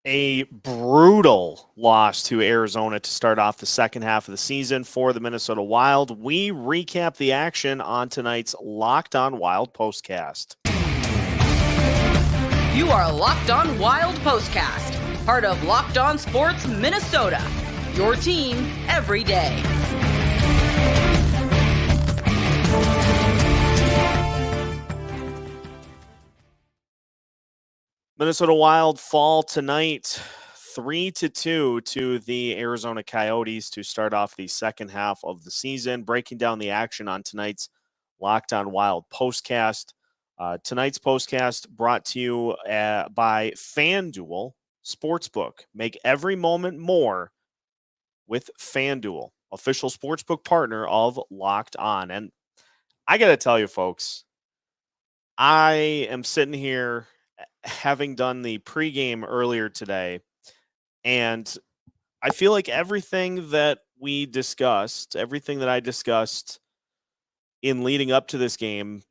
A brutal loss to Arizona to start off the second half of the season for the Minnesota Wild. We recap the action on tonight's Locked On Wild postcast. You are Locked On Wild postcast, part of Locked On Sports Minnesota, your team every day. Minnesota Wild fall tonight 3-2 to the Arizona Coyotes to start off the second half of the season. Breaking down the action on tonight's Locked On Wild postcast. Tonight's postcast brought to you by FanDuel Sportsbook. Make every moment more with FanDuel, official sportsbook partner of Locked On. And I got to tell you, folks, I am sitting here having done the pregame earlier today, and I feel like everything that I discussed in leading up to this game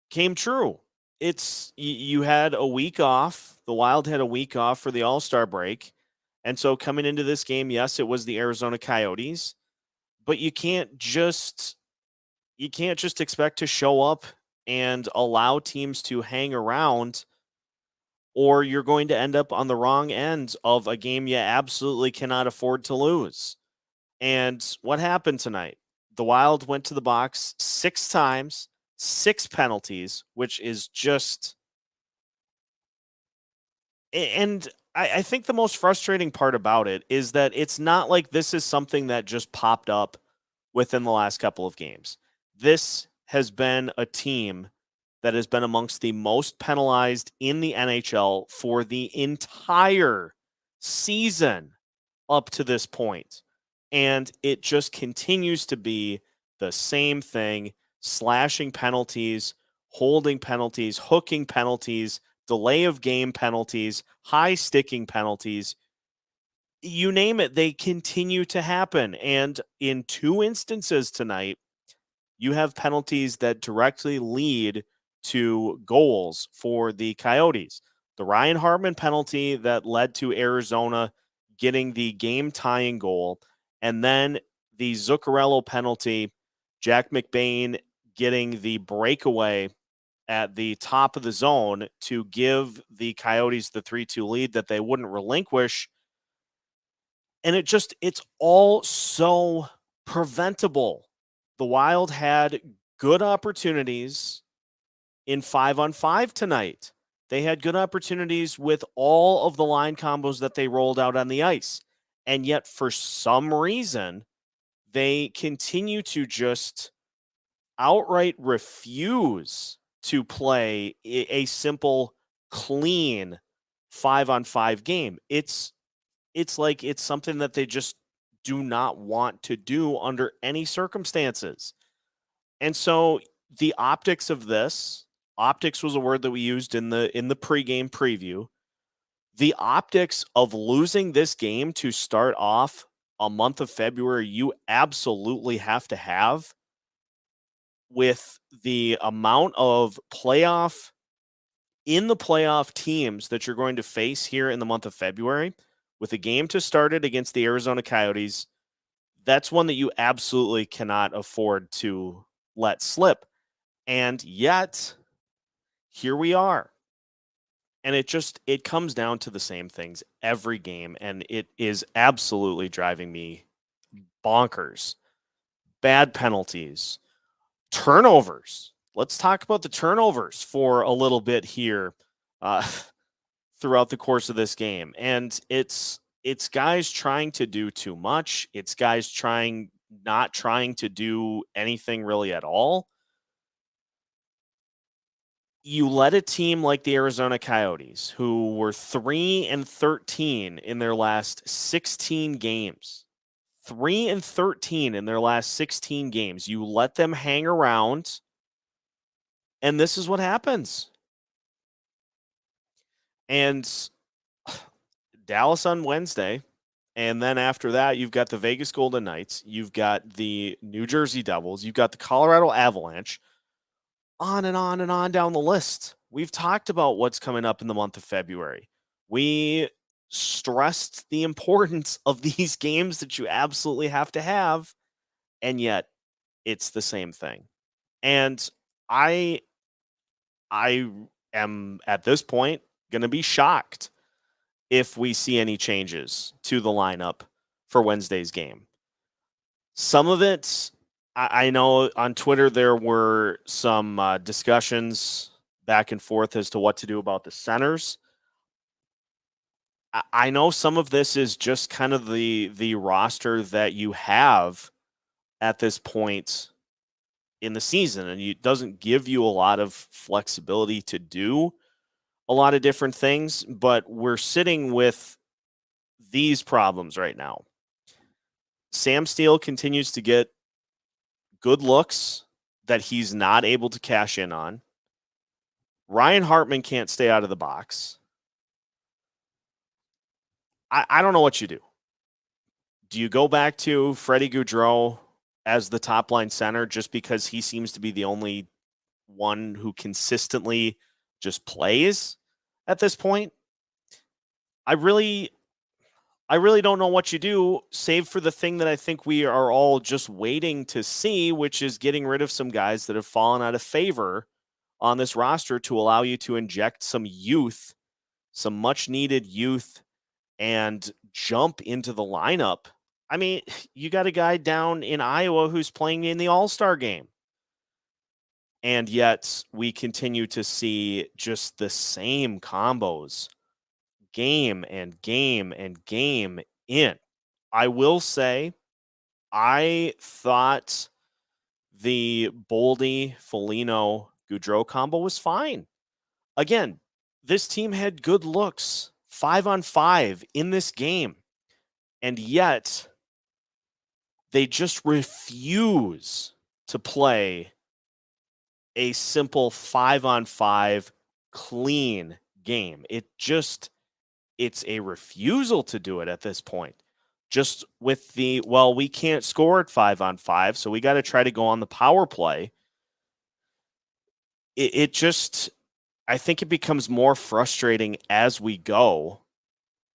came true. You had a week off. The Wild had a week off for the All-Star break. And so coming into this game, yes, it was the Arizona Coyotes, but you can't just expect to show up and allow teams to hang around, or you're going to end up on the wrong end of a game you absolutely cannot afford to lose. And what happened tonight? The Wild went to the box 6 times, 6 penalties, which is just... And I think the most frustrating part about it is that it's not like this is something that just popped up within the last couple of games. This has been a team that has been amongst the most penalized in the NHL for the entire season up to this point. And it just continues to be the same thing: slashing penalties, holding penalties, hooking penalties, delay of game penalties, high sticking penalties. You name it, they continue to happen. And in 2 instances tonight, you have penalties that directly lead to goals for the Coyotes. The Ryan Hartman penalty that led to Arizona getting the game-tying goal, and then the Zuccarello penalty, Jack McBain getting the breakaway at the top of the zone to give the Coyotes the 3-2 lead that they wouldn't relinquish. And it's all so preventable. The Wild had good opportunities in 5-on-5 tonight. They had good opportunities with all of the line combos that they rolled out on the ice. And yet, for some reason, they continue to just outright refuse to play a simple, clean 5-on-5 game. It's like it's something that they just do not want to do under any circumstances. And so the optics of this, optics was a word that we used in the pregame preview. The optics of losing this game to start off a month of February, you absolutely have to have, with the amount of playoff teams that you're going to face here in the month of February, with a game to start it against the Arizona Coyotes. That's one that you absolutely cannot afford to let slip. And yet, here we are. And it comes down to the same things every game, and it is absolutely driving me bonkers. Bad penalties, turnovers. Let's talk about the turnovers for a little bit here throughout the course of this game. And it's guys trying to do too much. It's guys not trying to do anything really at all. You let a team like the Arizona Coyotes, who were 3-13 in their last 16 games, 3-13 in their last 16 games, you let them hang around, and this is what happens. And Dallas on Wednesday, and then after that, you've got the Vegas Golden Knights, you've got the New Jersey Devils, you've got the Colorado Avalanche, on and on and on down the list. We've talked about what's coming up in the month of February. We stressed the importance of these games that you absolutely have to have, and yet it's the same thing. And I I am at this point going to be shocked if we see any changes to the lineup for Wednesday's game. Some of it, I know on Twitter there were some discussions back and forth as to what to do about the centers. I know some of this is just kind of the roster that you have at this point in the season, and it doesn't give you a lot of flexibility to do a lot of different things, but we're sitting with these problems right now. Sam Steele continues to get good looks that he's not able to cash in on. Ryan Hartman can't stay out of the box. I don't know what you do. Do you go back to Freddie Gaudreau as the top line center just because he seems to be the only one who consistently just plays at this point? I really don't know what you do, save for the thing that I think we are all just waiting to see, which is getting rid of some guys that have fallen out of favor on this roster to allow you to inject some youth, some much needed youth, and jump into the lineup. I mean, you got a guy down in Iowa who's playing in the All-Star game. And yet we continue to see just the same combos game and game and game in. I will say, I thought the Boldy, Foligno, Gaudreau combo was fine. Again, this team had good looks 5-on-5 in this game, and yet they just refuse to play a simple 5-on-5 clean game. It's a refusal to do it at this point. Just with we can't score at 5-on-5, so we got to try to go on the power play. I think it becomes more frustrating as we go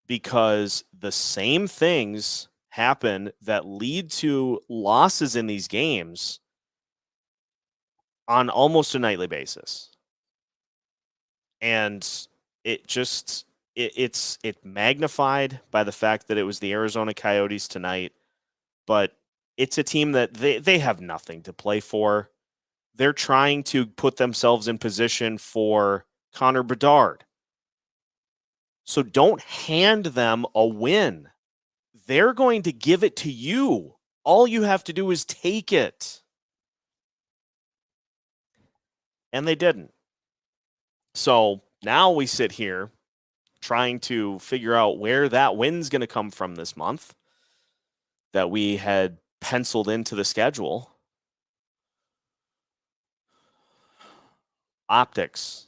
because the same things happen that lead to losses in these games on almost a nightly basis. And it's magnified by the fact that it was the Arizona Coyotes tonight, but it's a team that they have nothing to play for. They're trying to put themselves in position for Connor Bedard. So don't hand them a win. They're going to give it to you. All you have to do is take it. And they didn't. So now we sit here trying to figure out where that win's going to come from this month that we had penciled into the schedule. Optics.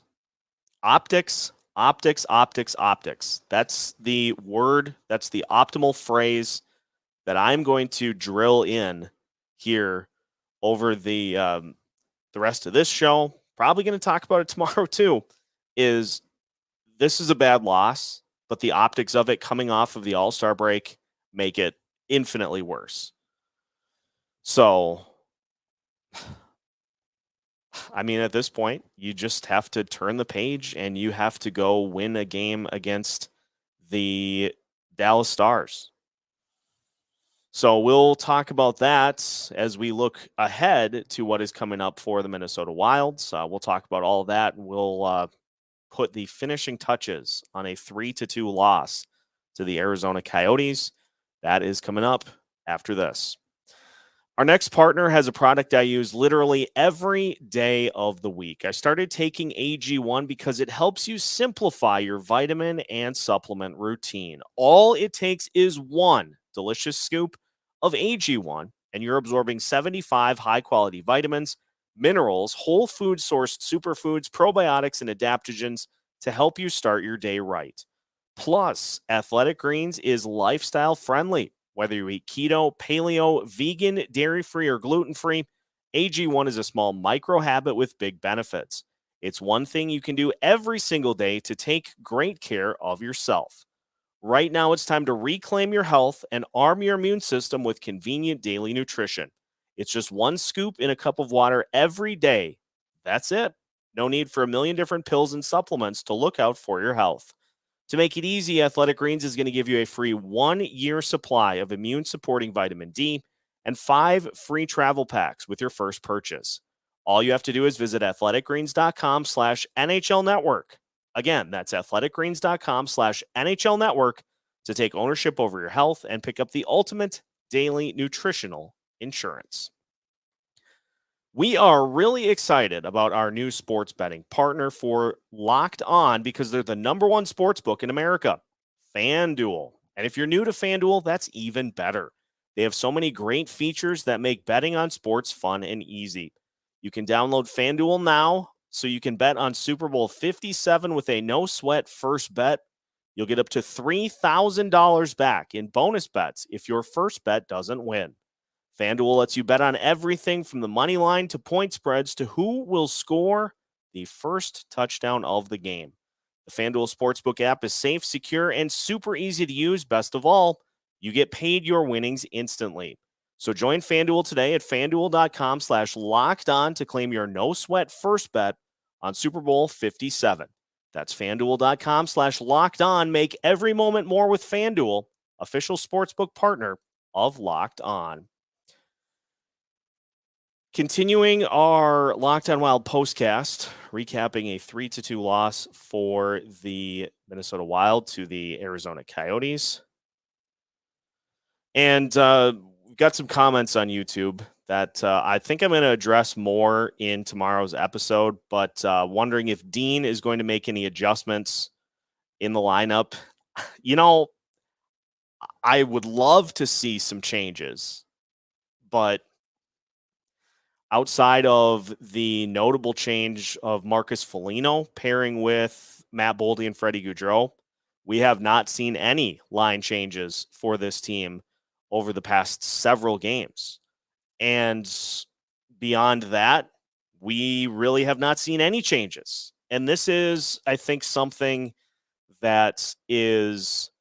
Optics, optics, optics, optics. That's the word, that's the optimal phrase that I'm going to drill in here over the rest of this show. Probably going to talk about it tomorrow too. This is a bad loss, but the optics of it coming off of the All-Star break make it infinitely worse. So, I mean, at this point, you just have to turn the page and you have to go win a game against the Dallas Stars. So we'll talk about that as we look ahead to what is coming up for the Minnesota Wilds. We'll talk about all of that, and we'll put the finishing touches on a 3-2 loss to the Arizona Coyotes. That is coming up after this. Our next partner has a product I use literally every day of the week. I started taking AG1 because it helps you simplify your vitamin and supplement routine. All it takes is one delicious scoop of AG1, and you're absorbing 75 high-quality vitamins, minerals, whole food sourced superfoods, probiotics, and adaptogens to help you start your day right. Plus, Athletic Greens is lifestyle friendly. Whether you eat keto, paleo, vegan, dairy-free, or gluten-free, AG1 is a small micro habit with big benefits. It's one thing you can do every single day to take great care of yourself. Right now, it's time to reclaim your health and arm your immune system with convenient daily nutrition. It's just one scoop in a cup of water every day. That's it. No need for a million different pills and supplements to look out for your health. To make it easy, Athletic Greens is going to give you a free 1 year supply of immune supporting vitamin D and 5 free travel packs with your first purchase. All you have to do is visit athleticgreens.com/NHL network. Again, that's athleticgreens.com/NHL network to take ownership over your health and pick up the ultimate daily nutritional insurance. We are really excited about our new sports betting partner for Locked On because they're the number one sports book in America, FanDuel. And if you're new to FanDuel, that's even better. They have so many great features that make betting on sports fun and easy. You can download FanDuel now so you can bet on Super Bowl 57 with a no-sweat first bet. You'll get up to $3,000 back in bonus bets if your first bet doesn't win. FanDuel lets you bet on everything from the money line to point spreads to who will score the first touchdown of the game. The FanDuel Sportsbook app is safe, secure, and super easy to use. Best of all, you get paid your winnings instantly. So join FanDuel today at FanDuel.com/locked-on to claim your no-sweat first bet on Super Bowl 57. That's FanDuel.com/locked-on. Make every moment more with FanDuel, official sportsbook partner of Locked On. Continuing our Locked On Wild postcast, recapping a 3-2 loss for the Minnesota Wild to the Arizona Coyotes. And we've got some comments on YouTube that I think I'm going to address more in tomorrow's episode, but wondering if Dean is going to make any adjustments in the lineup. You know, I would love to see some changes, but outside of the notable change of Marcus Foligno pairing with Matt Boldy and Freddie Gaudreau, we have not seen any line changes for this team over the past several games. And beyond that, we really have not seen any changes. And this is, I think, something that is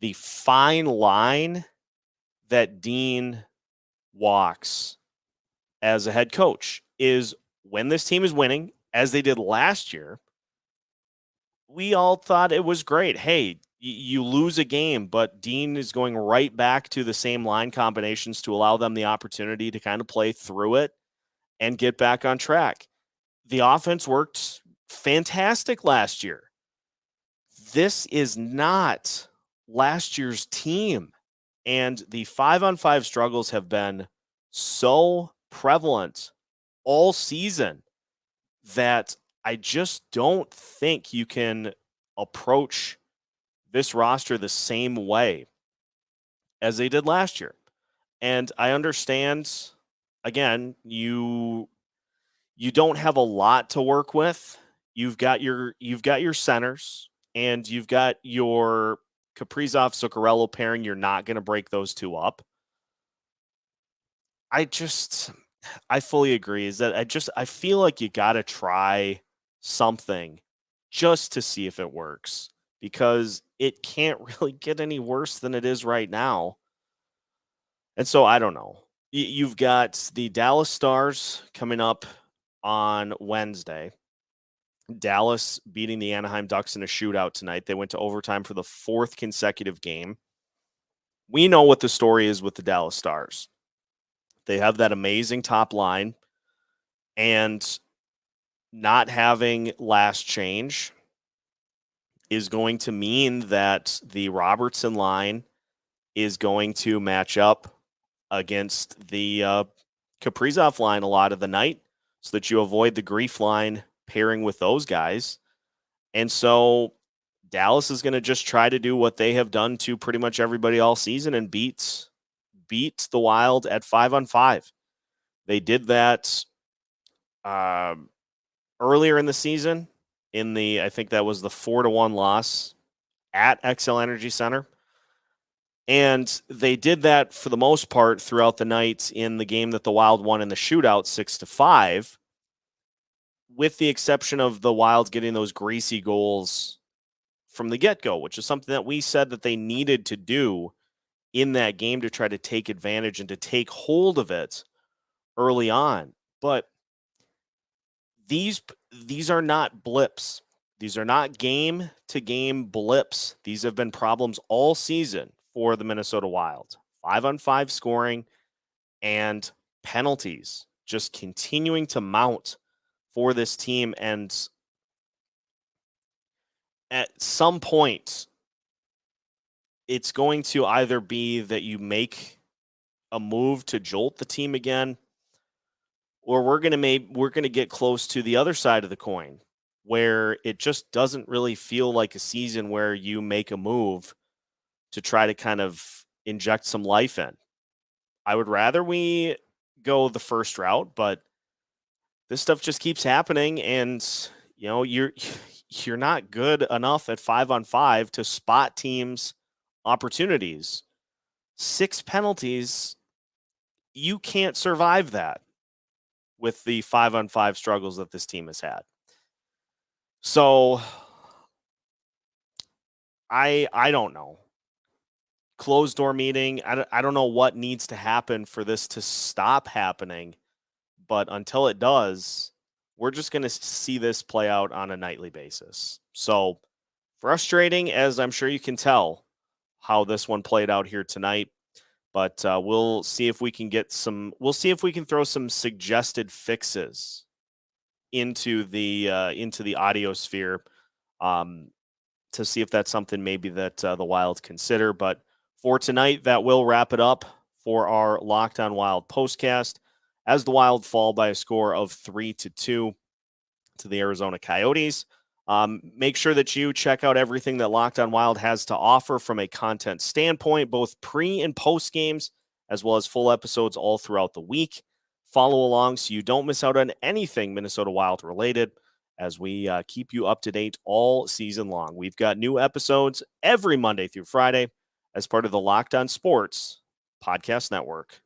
the fine line that Dean walks as a head coach, is when this team is winning, as they did last year, we all thought it was great. Hey, you lose a game, but Dean is going right back to the same line combinations to allow them the opportunity to kind of play through it and get back on track. The offense worked fantastic last year. This is not last year's team. And the 5-on-5 struggles have been so prevalent all season that I just don't think you can approach this roster the same way as they did last year. And I understand, again, you don't have a lot to work with. You've got your centers and you've got your Kaprizov Zuccarello pairing. You're not going to break those two up. I fully agree is that I feel like you got to try something just to see if it works, because it can't really get any worse than it is right now. And so I don't know. You've got the Dallas Stars coming up on Wednesday. Dallas beating the Anaheim Ducks in a shootout tonight. They went to overtime for the fourth consecutive game. We know what the story is with the Dallas Stars. They have that amazing top line, and not having last change is going to mean that the Robertson line is going to match up against the Kaprizov line a lot of the night so that you avoid the Grief line pairing with those guys. And so Dallas is going to just try to do what they have done to pretty much everybody all season and beat the Wild at 5-on-5. They did that earlier in the season I think that was the 4-1 loss at XL Energy Center. And they did that for the most part throughout the night in the game that the Wild won in the shootout 6-5, with the exception of the Wild getting those greasy goals from the get-go, which is something that we said that they needed to do in that game to try to take advantage and to take hold of it early on. But these are not blips. These are not game-to-game blips. These have been problems all season for the Minnesota Wild. 5-on-5 scoring and penalties just continuing to mount for this team. And at some point, it's going to either be that you make a move to jolt the team again, or we're going to get close to the other side of the coin, where it just doesn't really feel like a season where you make a move to try to kind of inject some life in. I would rather we go the first route, but this stuff just keeps happening, and you're not good enough at 5-on-5 to spot teams' opportunities. 6 penalties, you can't survive that with the 5-on-5 struggles that this team has had. So I don't know. Closed door meeting. I don't know what needs to happen for this to stop happening, but until it does, we're just going to see this play out on a nightly basis. So frustrating, as I'm sure you can tell how this one played out here tonight. But we'll see if we can throw some suggested fixes into the audio sphere to see if that's something maybe that the Wild consider. But for tonight, that will wrap it up for our Locked On Wild postcast, as the Wild fall by a score of 3-2 to the Arizona Coyotes. Make sure that you check out everything that Locked On Wild has to offer from a content standpoint, both pre and post games, as well as full episodes all throughout the week. Follow along so you don't miss out on anything Minnesota Wild related, as we keep you up to date all season long. We've got new episodes every Monday through Friday as part of the Locked On Sports Podcast Network.